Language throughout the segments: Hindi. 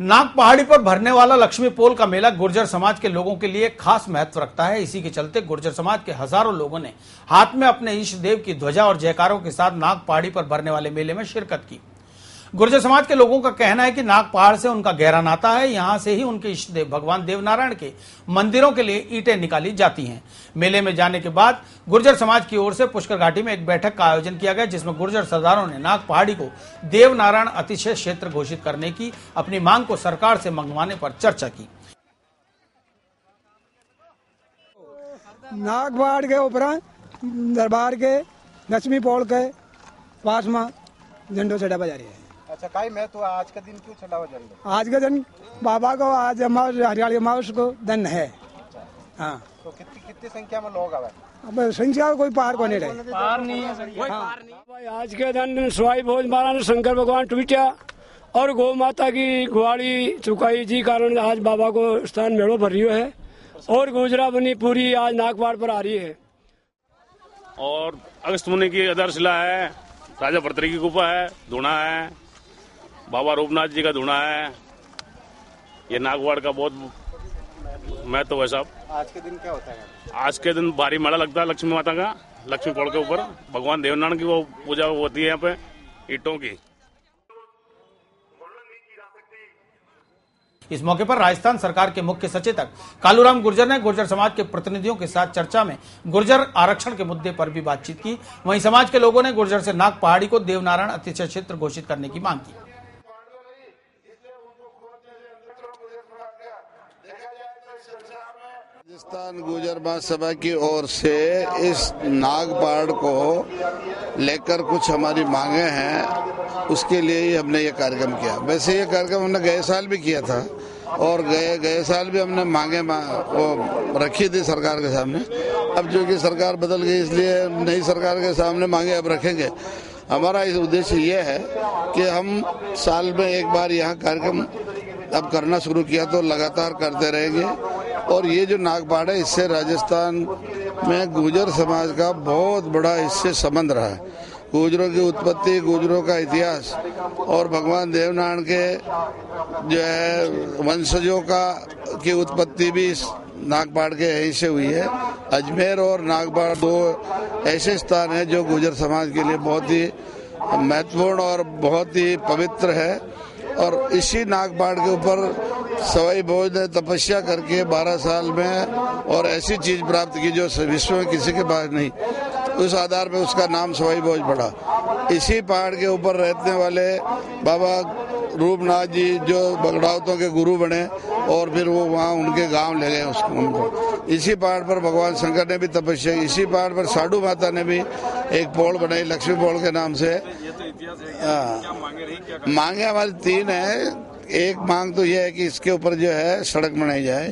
नाग पहाड़ी पर भरने वाला लक्ष्मी पोल का मेला गुर्जर समाज के लोगों के लिए खास महत्व रखता है। इसी के चलते गुर्जर समाज के हजारों लोगों ने हाथ में अपने इष्ट देव की ध्वजा और जयकारों के साथ नाग पहाड़ी पर भरने वाले मेले में शिरकत की। गुर्जर समाज के लोगों का कहना है कि नाग पहाड़ से उनका गहरा नाता है। यहां से ही उनके इष्ट देव भगवान देवनारायण के मंदिरों के लिए ईंटें निकाली जाती हैं। मेले में जाने के बाद गुर्जर समाज की ओर से पुष्कर घाटी में एक बैठक का आयोजन किया गया, जिसमें गुर्जर सरदारों ने नाग पहाड़ी को देवनारायण अतिशय क्षेत्र घोषित करने की अपनी मांग को सरकार से मंगवाने पर चर्चा की। नाग पहाड़ के ऊपर दरबार के लक्ष्मी पोल के पास में झंडो चढ़ा बजा रही है। अच्छा, काई मैं तो आज का दिन क्यों चढ़ा हुआ झंडो? आज का दिन बाबा को आज हरियाली अमावस को दिन है। हाँ, तो कितनी संख्या में लोग आवे? अब संख्या कोई पार को नहीं रहे। पार नहीं है कोई पार नहीं। आज के दिन स्वाई भोज महाराज शंकर भगवान टूटा और गौ माता की गुआड़ी चुकाई जी कारण आज बाबा को स्थान मेड़ो भर रही है और गुजरा बनी पूरी आज नागपाड़ पर आ रही है। और अगस्त मुनि की आधारशिला है, राजा भर्तृहरि की गुफा है, धूना है, बाबा रूपनाथ जी का धूना है। ये नागवाड़ का बहुत महत्व है साहब। आज के दिन क्या होता है? आज के दिन भारी मेला लगता है लक्ष्मी माता का, लक्ष्मी पोल के ऊपर भगवान देवनारायण की वो पूजा होती है यहाँ पे ईंटों की। इस मौके पर राजस्थान सरकार के मुख्य सचेतक कालूराम गुर्जर ने गुर्जर समाज के प्रतिनिधियों के साथ चर्चा में गुर्जर आरक्षण के मुद्दे पर भी बातचीत की। वहीं समाज के लोगों ने गुर्जर से नाग पहाड़ी को देवनारायण अतिशय क्षेत्र घोषित करने की मांग की। राजस्थान गुर्जर महासभा की ओर से इस नाग पहाड़ को लेकर कुछ हमारी मांगे हैं, उसके लिए ही हमने ये कार्यक्रम किया। वैसे ये कार्यक्रम हमने गए साल भी किया था और गए साल भी हमने मांगे वो रखी थी सरकार के सामने। अब जो कि सरकार बदल गई, इसलिए नई सरकार के सामने मांगे अब रखेंगे। हमारा इस उद्देश्य ये है कि हम साल में एक बार यहाँ कार्यक्रम अब करना शुरू किया तो लगातार करते रहेंगे। और ये जो नाग पहाड़ है, इससे राजस्थान में गुर्जर समाज का बहुत बड़ा इससे संबंध रहा है। गुर्जरों की उत्पत्ति, गुर्जरों का इतिहास और भगवान देवनारायण के जो है वंशजों की उत्पत्ति भी इस नाग पहाड़ के यहीं से हुई है। अजमेर और नाग पहाड़ दो ऐसे स्थान हैं जो गुर्जर समाज के लिए बहुत ही महत्वपूर्ण और बहुत ही पवित्र है। और इसी नाग पहाड़ के ऊपर सवाई भोज ने तपस्या करके 12 साल में और ऐसी चीज प्राप्त की जो विश्व में किसी के पास नहीं। उस आधार पर उसका नाम सवाई भोज पड़ा। इसी पहाड़ के ऊपर रहने वाले बाबा रूपनाथ जी जो बगड़ावतों के गुरु बने और फिर वो वहाँ उनके गांव ले गए उनको। इसी पहाड़ पर भगवान शंकर ने भी तपस्या, इसी पहाड़ पर साधु माता ने भी एक पोल बनाई लक्ष्मी पोल के नाम से। मांगे हमारी 3 है। एक मांग तो यह है कि इसके ऊपर जो है सड़क बनाई जाए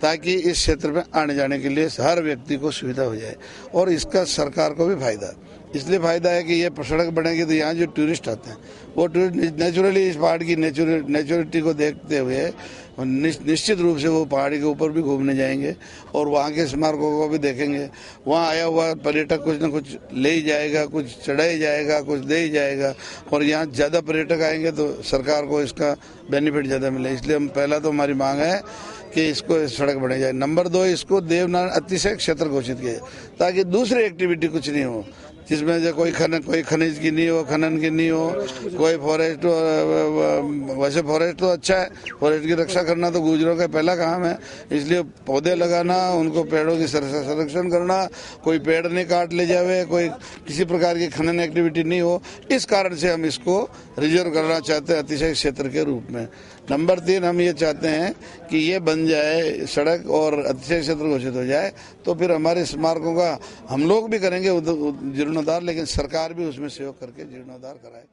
ताकि इस क्षेत्र में आने जाने के लिए हर व्यक्ति को सुविधा हो जाए और इसका सरकार को भी फायदा। इसलिए फायदा है कि ये सड़क बनेगी तो यहाँ जो टूरिस्ट आते हैं वो टूरिस्ट नेचुरली इस पहाड़ की नेचुरलिटी को देखते हुए निश्चित रूप से वो पहाड़ी के ऊपर भी घूमने जाएंगे और वहाँ के स्मारकों को भी देखेंगे। वहाँ आया हुआ पर्यटक कुछ न कुछ ले ही जाएगा, कुछ चढ़ा ही जाएगा, कुछ दे ही जाएगा और यहाँ ज़्यादा पर्यटक आएंगे तो सरकार को इसका बेनिफिट ज़्यादा मिले। इसलिए हम पहला तो हमारी मांग है कि इसको सड़क बनाई जाए। नंबर 2, इसको देवनारायण अतिशय क्षेत्र घोषित किया जाए ताकि दूसरी एक्टिविटी कुछ नहीं हो जिसमें जो कोई खनिज की नहीं हो, खनन की नहीं हो, कोई फॉरेस्ट। वैसे फॉरेस्ट तो अच्छा है, फॉरेस्ट की रक्षा करना तो गुर्जरों का पहला काम है। इसलिए पौधे लगाना, उनको पेड़ों की संरक्षण करना, कोई पेड़ नहीं काट ले जावे, कोई किसी प्रकार की खनन एक्टिविटी नहीं हो। इस कारण से हम इसको रिजर्व करना चाहते हैं अतिशय क्षेत्र के रूप में। नंबर 3, हम ये चाहते हैं कि ये बन जाए सड़क और अतिशय क्षेत्र घोषित हो जाए तो फिर हमारे स्मारकों का हम लोग भी करेंगे जीर्णोद्धार, लेकिन सरकार भी उसमें सहयोग करके जीर्णोद्धार कराए।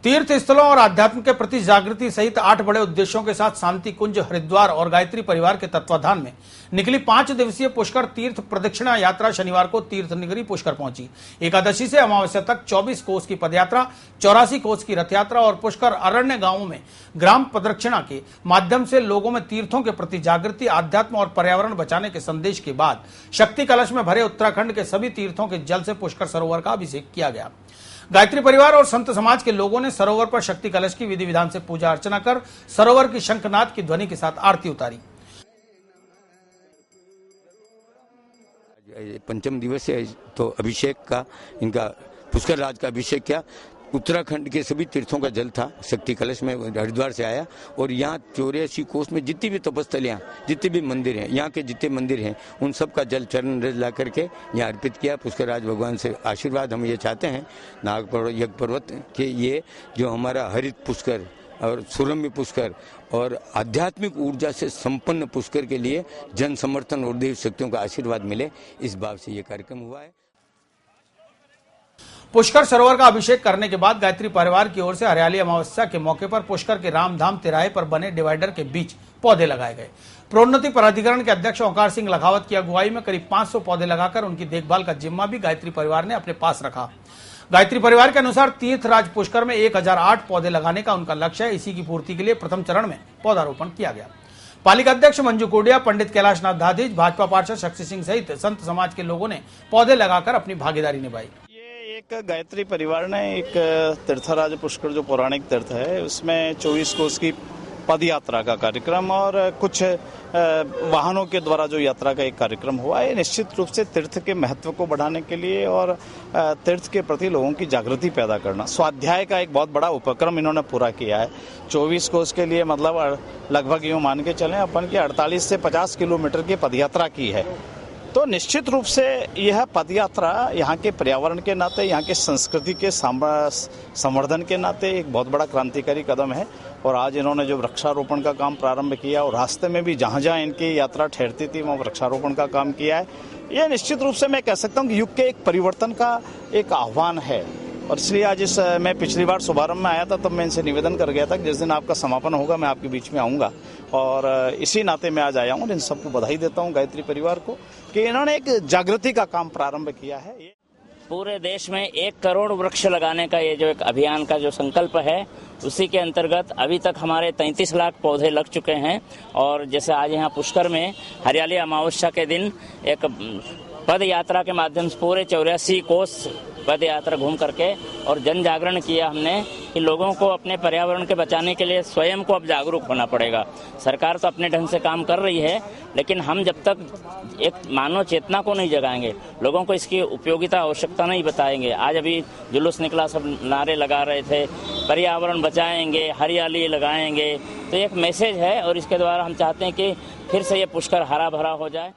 तीर्थ स्थलों और अध्यात्म के प्रति जागृति सहित 8 बड़े उद्देश्यों के साथ शांति कुंज, हरिद्वार और गायत्री परिवार के तत्वाधान में निकली 5 दिवसीय पुष्कर तीर्थ प्रदक्षिणा यात्रा शनिवार को तीर्थ नगरी पुष्कर पहुंची। एकादशी से अमावस्या तक 24 कोस की पदयात्रा, 84 कोस की रथ यात्रा और पुष्कर अरण्य गांवों में ग्राम प्रदक्षिणा के माध्यम से लोगों में तीर्थों के प्रति जागृति, आध्यात्म और पर्यावरण बचाने के संदेश के बाद शक्ति कलश में भरे उत्तराखंड के सभी तीर्थों के जल से पुष्कर सरोवर का अभिषेक किया गया। गायत्री परिवार और संत समाज के लोगों ने सरोवर पर शक्ति कलश की विधि विधान से पूजा अर्चना कर सरोवर की शंखनाद की ध्वनि के साथ आरती उतारी। पंचम दिवस है तो अभिषेक का, इनका पुष्कर राज का अभिषेक किया। उत्तराखंड के सभी तीर्थों का जल था, शक्ति कलश में हरिद्वार से आया और यहाँ 84 कोस में जितनी भी तपस्थलियाँ, जितने भी मंदिर हैं, यहाँ के जितने मंदिर हैं, उन सब का जल चरण रज ला करके यहाँ अर्पित किया। पुष्कर राज भगवान से आशीर्वाद हम ये चाहते हैं नाग यज्ञ पर्वत कि ये जो हमारा हरित पुष्कर और सुरम्य पुष्कर और आध्यात्मिक ऊर्जा से संपन्न पुष्कर के लिए जन समर्थन और देव शक्तियों का आशीर्वाद मिले, इस भाव से ये कार्यक्रम हुआ है। पुष्कर सरोवर का अभिषेक करने के बाद गायत्री परिवार की ओर से हरियाली अमावस्या के मौके पर पुष्कर के रामधाम तिराहे पर बने डिवाइडर के बीच पौधे लगाए गए। प्रोन्नति प्राधिकरण के अध्यक्ष ओंकार सिंह लखावत की अगुवाई में करीब 500 पौधे लगाकर उनकी देखभाल का जिम्मा भी गायत्री परिवार ने अपने पास रखा। गायत्री परिवार के अनुसार तीर्थराज पुष्कर में 1008 पौधे लगाने का उनका लक्ष्य है। इसी की पूर्ति के लिए प्रथम चरण में पौधारोपण किया गया। पालिका अध्यक्ष मंजू कोडिया, पंडित कैलाशनाथ दाधीज, भाजपा पार्षद शक्ति सिंह सहित संत समाज के लोगों ने पौधे लगाकर अपनी भागीदारी निभाई। एक गायत्री परिवार ने एक तीर्थराज पुष्कर जो पौराणिक तीर्थ है उसमें 24 कोस की पद यात्रा का कार्यक्रम और कुछ वाहनों के द्वारा जो यात्रा का एक कार्यक्रम हुआ है, निश्चित रूप से तीर्थ के महत्व को बढ़ाने के लिए और तीर्थ के प्रति लोगों की जागृति पैदा करना, स्वाध्याय का एक बहुत बड़ा उपक्रम इन्होंने पूरा किया है। 24 कोस के लिए मतलब लगभग यूँ मान के चलें अपन की 48 से 50 किलोमीटर की पदयात्रा की है। तो निश्चित रूप से यह पदयात्रा यहाँ के पर्यावरण के नाते, यहाँ के संस्कृति के संवर्धन के नाते एक बहुत बड़ा क्रांतिकारी कदम है। और आज इन्होंने जो वृक्षारोपण का काम प्रारंभ किया और रास्ते में भी जहाँ जहाँ इनकी यात्रा ठहरती थी वहाँ वृक्षारोपण का काम किया है, यह निश्चित रूप से मैं कह सकता हूँ कि युग के एक परिवर्तन का एक आह्वान है। और इसलिए आज मैं पिछली बार शुभारंभ में आया था तब मैं इनसे निवेदन कर गया था कि जिस दिन आपका समापन होगा मैं आपके बीच में आऊँगा, और इसी नाते मैं आज आया हूँ। इन सबको बधाई देता हूँ गायत्री परिवार को कि इन्होंने एक जागृति का काम प्रारंभ किया है। पूरे देश में 1 करोड़ वृक्ष लगाने का ये जो एक अभियान का जो संकल्प है, उसी के अंतर्गत अभी तक हमारे 33 लाख पौधे लग चुके हैं। और जैसे आज यहाँ पुष्कर में हरियाली अमावस्या के दिन एक पद यात्रा के माध्यम से पूरे 84 कोस पद यात्रा घूम करके और जन जागरण किया हमने कि लोगों को अपने पर्यावरण के बचाने के लिए स्वयं को अब जागरूक होना पड़ेगा। सरकार तो अपने ढंग से काम कर रही है, लेकिन हम जब तक एक मानव चेतना को नहीं जगाएंगे, लोगों को इसकी उपयोगिता आवश्यकता नहीं बताएंगे। आज अभी जुलूस निकला, सब नारे लगा रहे थे, पर्यावरण बचाएंगे, हरियाली लगाएंगे, तो एक मैसेज है और इसके द्वारा हम चाहते हैं कि फिर से ये पुष्कर हरा भरा हो जाए।